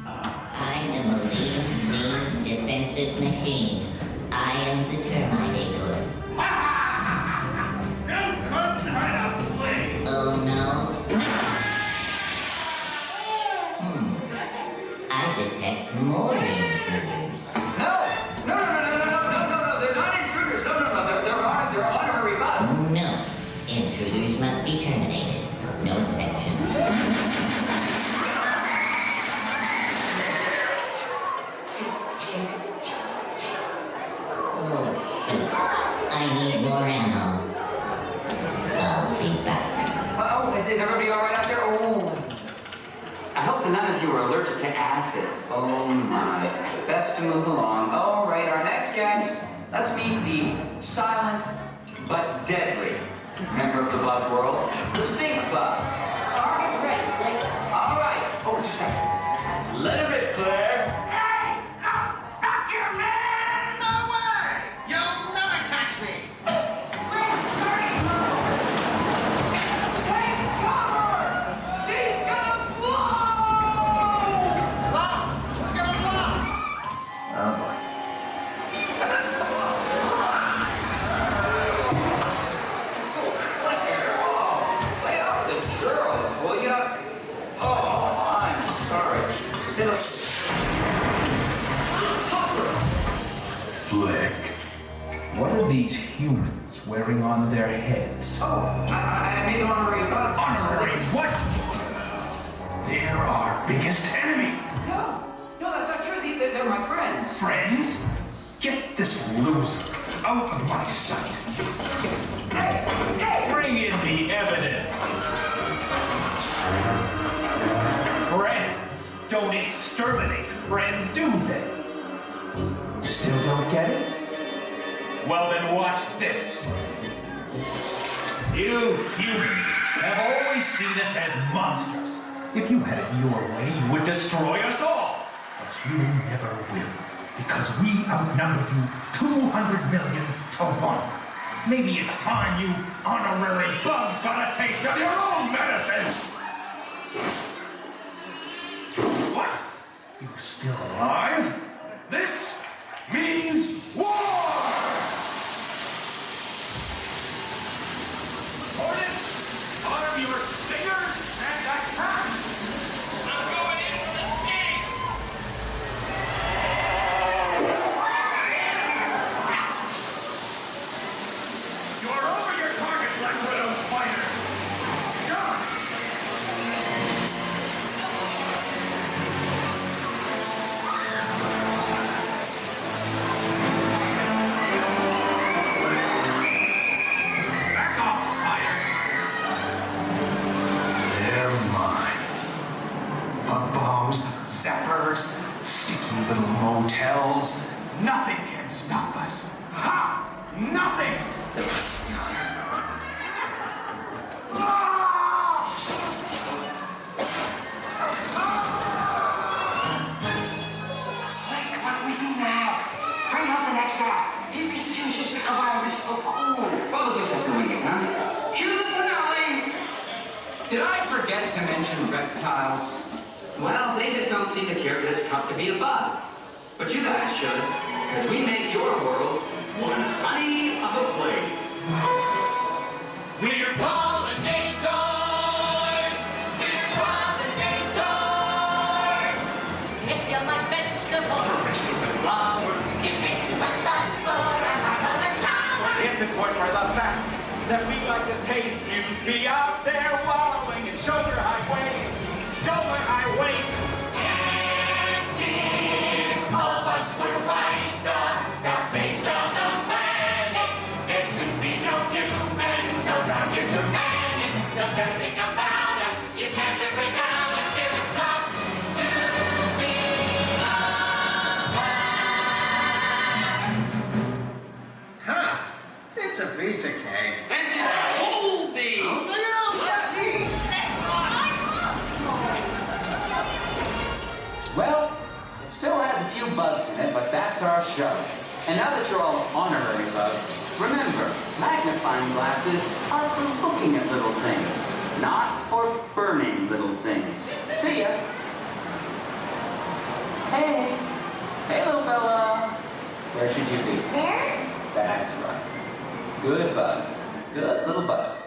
I am a lean, defensive machine. I am the Terminator. You couldn't hide a flea! Oh no. I detect more intruders. No! They're not intruders. No. They're honorary bugs. No. Intruders must be terminated. No exceptions. Oh, shoot. I need more ammo. I'll be back. Is everybody all right out there? Oh. I hope that none of you are allergic to acid. Oh my. Best to move along. All right, our next guest. Let's meet the silent but deadly member of the bug world, the stink bug. Target's ready, Flick. All right. Oh, just a second. Let it rip, Claire. Hey! Back here, man! No way! You'll never catch me! Take cover! She's gonna blow! Who's gonna blow? Oh boy. Lay off the churros, will ya? Oh, I'm sorry. Flick, what are these humans wearing on their heads? Oh, I made honorary bugs. Honorary what? They're our biggest enemy. No, that's not true. They're my friends. Friends? Get this loser out of my sight. Bring in the evidence. Friends don't exterminate friends, do they? Still don't get it? Well, then watch this. You humans have always seen us as monsters. If you had it your way, you would destroy us all. But you never will, because we outnumber you 200 million to 1. Maybe it's time you honorary bugs got a taste of your own medicine. What? You're still alive? This means war! Hornets, arm your stingers and attack! I'm going in for the sting! You're over your target, Black Widow fighter! Done! Back off, spiders! They're mine. Bug bombs, zappers, sticky little motels. Nothing can stop us. Ha! Nothing! Like, what do we do now? Bring up the next act. He refuses to come out of his cocoon. Well, we'll just have to wing it, huh? Cue the finale. Did I forget to mention reptiles? Well, they just don't seem to care that it's tough to be a bug. But you guys should, because we make your world one honey of a place. We're pollinators! We're pollinators! If you like vegetables, Flowers, it makes you a sunflower and another flower. It's important for the fact that we like to taste you. Be out there wallowing in shoulder high waist. Shoulder high waist. All bugs were white dog, the face of the planet. There soon be no humans around here to manage. The best thing about us, you can't live without us. Still it's tough to be alive. Huh. It's a piece of cake. Hold thee! Let's eat! Well, it still has a few bugs in it, but that's our show. And now that you're all honorary bugs, remember, magnifying glasses are for looking at little things, not for burning little things. See ya. Hey. Hey, little fella. Where should you be? There? That's right. Good bug. Good little bug.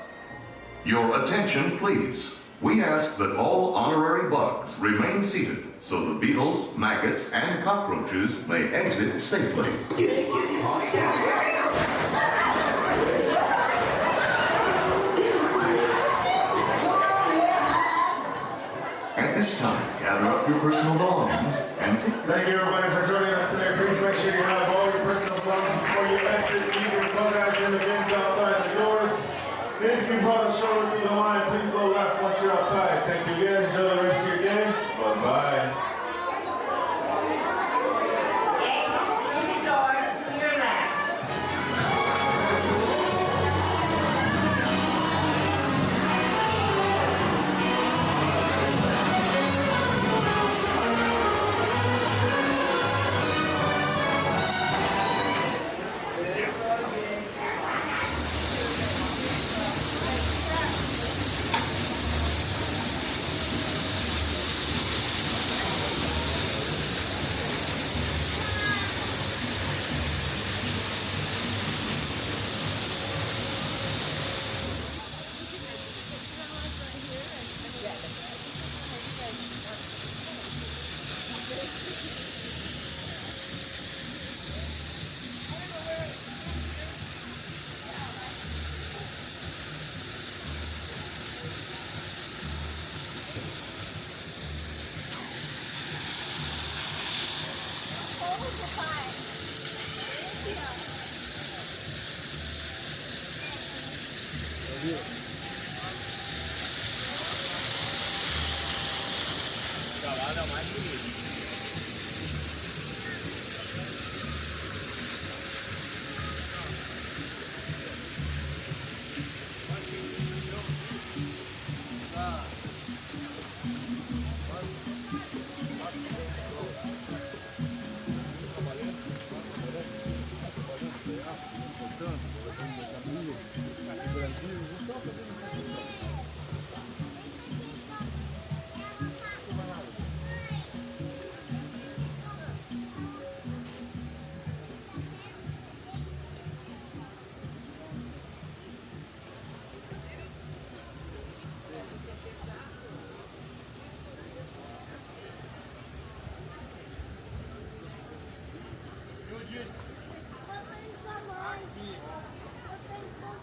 Your attention, please. We ask that all honorary bugs remain seated so the beetles, maggots, and cockroaches may exit safely. At this time, gather up your personal belongings and take... Thank you everybody for joining us today. Please make sure you have all your personal belongings before you exit. Leave your bug eyes in the bins outside the doors. If you brought a shoulder through the line, please go left once you're outside. Thank you again. Enjoy the rest of your game. Bye-bye. Exit the doors to your left.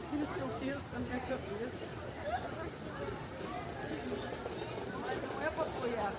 Você já tem um peso na minha cabeça. Mas não é pra apoiar.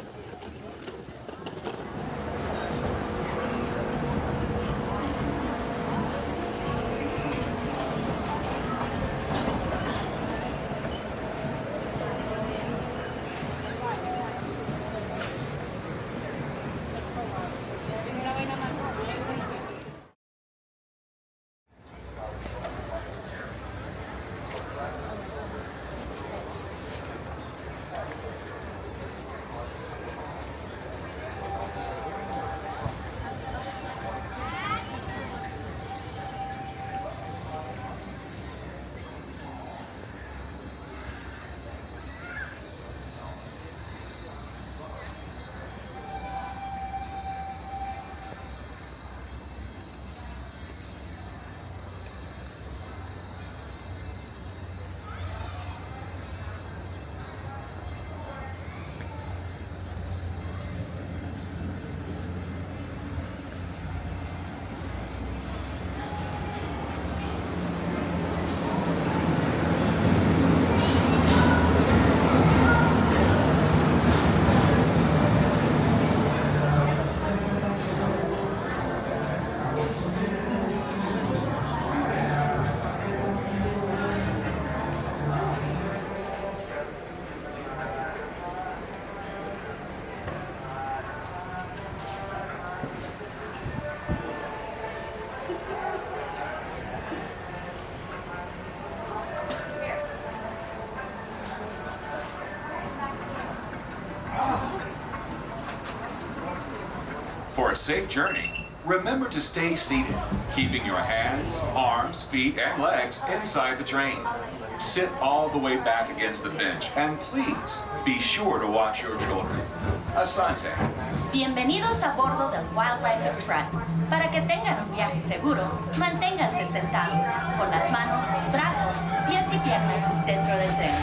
For a safe journey, remember to stay seated, keeping your hands, arms, feet, and legs inside the train. Sit all the way back against the bench, and please be sure to watch your children. Asante. Bienvenidos a bordo del Wildlife Express. Para que tengan un viaje seguro, manténganse sentados, con las manos, brazos, pies y piernas dentro del tren.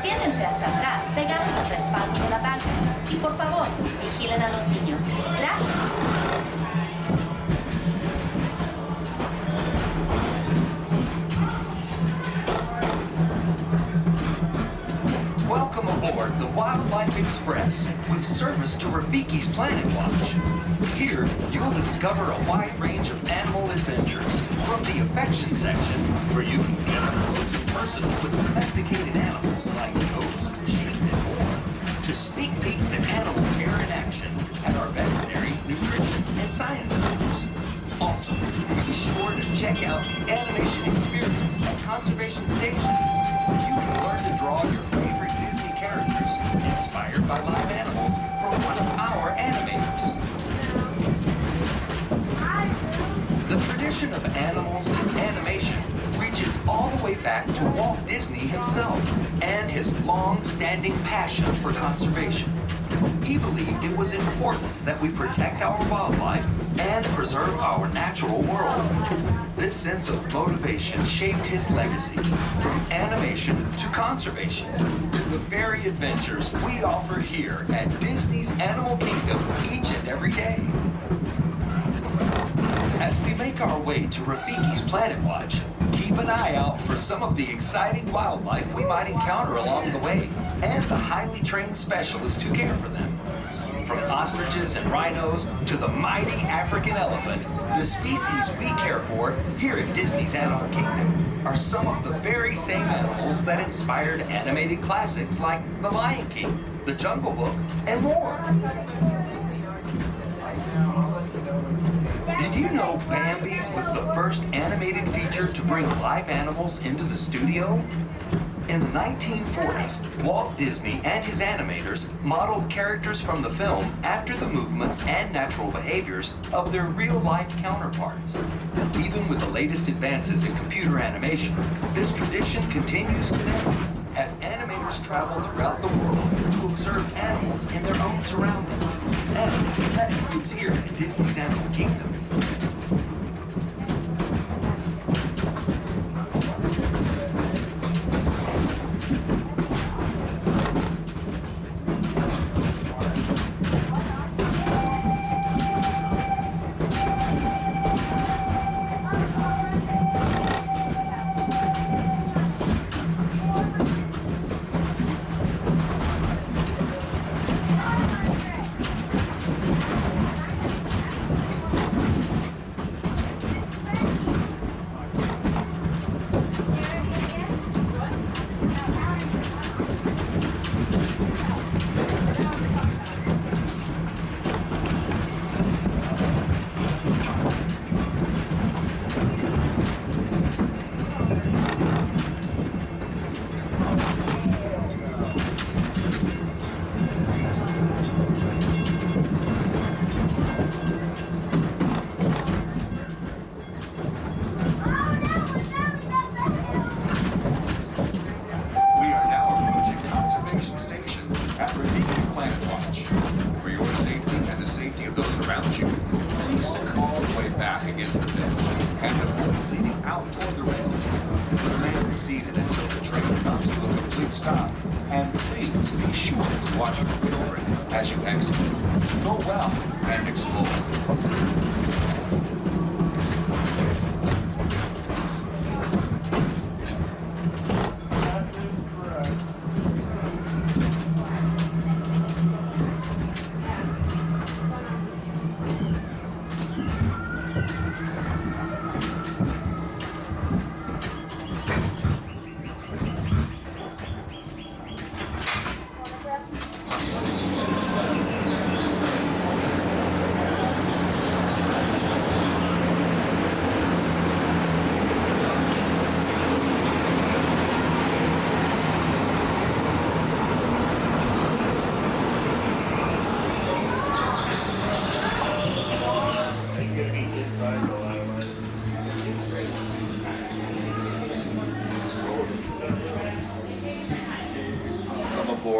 Siéntense hasta atrás, pegados al respaldo de la banca. Y por favor, vigilen a los niños. Gracias. Welcome aboard the Wildlife Express with service to Rafiki's Planet Watch. Here, you'll discover a wide range of animal adventures, from the affection section, where you can get up close and personal with domesticated animals like goats, sheep, and more, to sneak peeks at animal care in action at our veterinary, nutrition, and science centers. Also, be sure to check out the animation experience at Conservation Station, where you can learn to draw your favorite Disney characters inspired by live animals from one of our animators. The tradition of animals and animation reaches all the way back to Walt Disney himself and his long-standing passion for conservation. He believed it was important that we protect our wildlife and preserve our natural world. This sense of motivation shaped his legacy, from animation to conservation, the very adventures we offer here at Disney's Animal Kingdom each and every day. As we make our way to Rafiki's Planet Watch, keep an eye out for some of the exciting wildlife we might encounter along the way, and the highly trained specialists who care for them. From ostriches and rhinos to the mighty African elephant, the species we care for here at Disney's Animal Kingdom are some of the very same animals that inspired animated classics like The Lion King, The Jungle Book, and more. Did you know Bambi was the first animated feature to bring live animals into the studio? In the 1940s, Walt Disney and his animators modeled characters from the film after the movements and natural behaviors of their real-life counterparts. Even with the latest advances in computer animation, this tradition continues today as animators travel throughout the world to observe animals in their own surroundings. And that includes here at Disney's Animal Kingdom.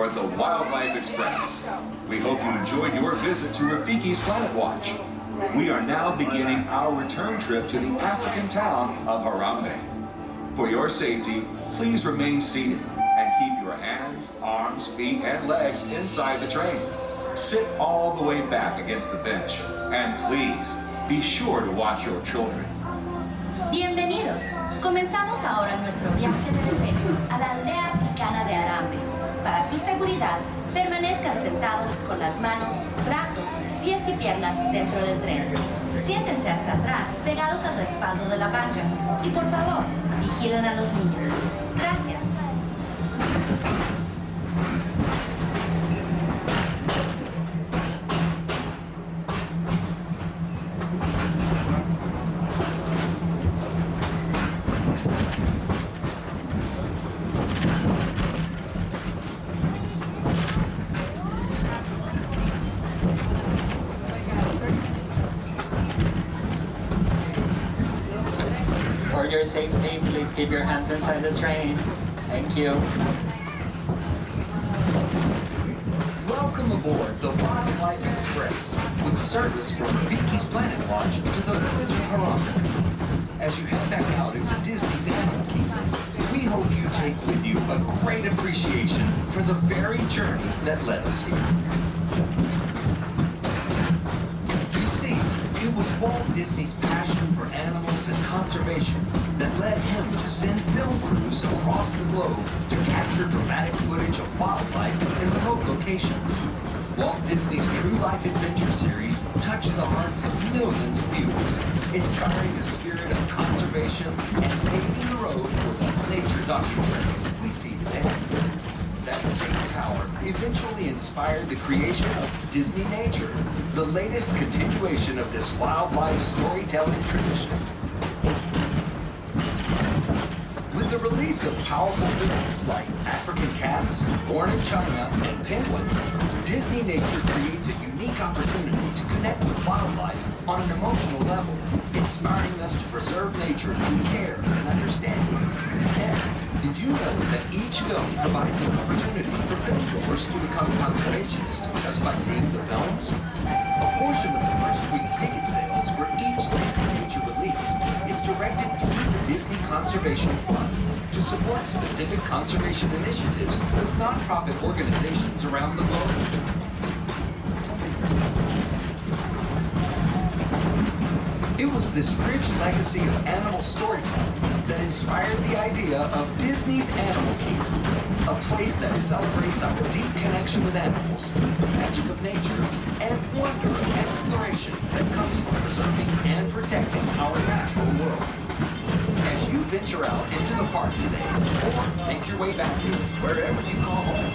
The Wildlife Express. We hope you enjoyed your visit to Rafiki's Planet Watch. We are now beginning our return trip to the African town of Harambe. For your safety, please remain seated and keep your hands, arms, feet, and legs inside the train. Sit all the way back against the bench, and please be sure to watch your children. Bienvenidos. Comenzamos ahora nuestro viaje de regreso a la aldea africana de Harambe. Para su seguridad, permanezcan sentados con las manos, brazos, pies y piernas dentro del tren. Siéntense hasta atrás, pegados al respaldo de la banca. Y por favor, vigilen a los niños. Gracias. For your safety, please keep your hands inside the train. Thank you. Welcome aboard the Wildlife Express, with service from Rafiki's Planet Watch to the village of Harambe. As you head back out into Disney's Animal Kingdom, we hope you take with you a great appreciation for the very journey that led us here. You see, it was Walt Disney's passion for animals and conservation that led him to send film crews across the globe to capture dramatic footage of wildlife in remote locations. Walt Disney's True Life Adventure series touched the hearts of millions of viewers, inspiring the spirit of conservation and paving the road for the nature documentaries we see today. That same power eventually inspired the creation of Disney Nature, the latest continuation of this wildlife storytelling tradition. With the release of powerful films like African Cats, Born in China, and Penguins, Disney Nature creates a unique opportunity to connect with wildlife on an emotional level, inspiring us to preserve nature through care and understanding. And did you know that each film provides an opportunity for filmgoers to become conservationists just by seeing the films? A portion of the first week's ticket sales for each Disney Nature release is directed through the Disney Conservation Fund to support specific conservation initiatives with nonprofit organizations around the globe. It was this rich legacy of animal storytelling that inspired the idea of Disney's Animal Kingdom, a place that celebrates our deep connection with animals, the magic of nature, and wonder of exploration that comes from preserving and protecting our natural world. As you venture out into the park today, or make your way back to wherever you call home,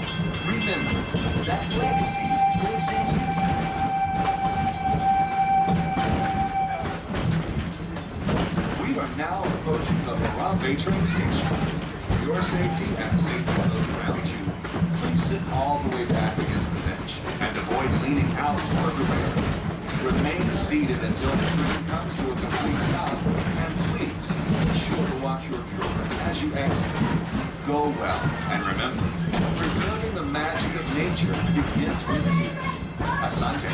remember that legacy lives in you. We are now approaching the Harambe train station. For your safety and the safety of those around you, please sit all the way back against the bench and avoid leaning out toward the rear. Remain seated until the train comes to a complete stop, and please be sure to watch your children as you exit. Go well, and remember, preserving the magic of nature begins with you. Asante.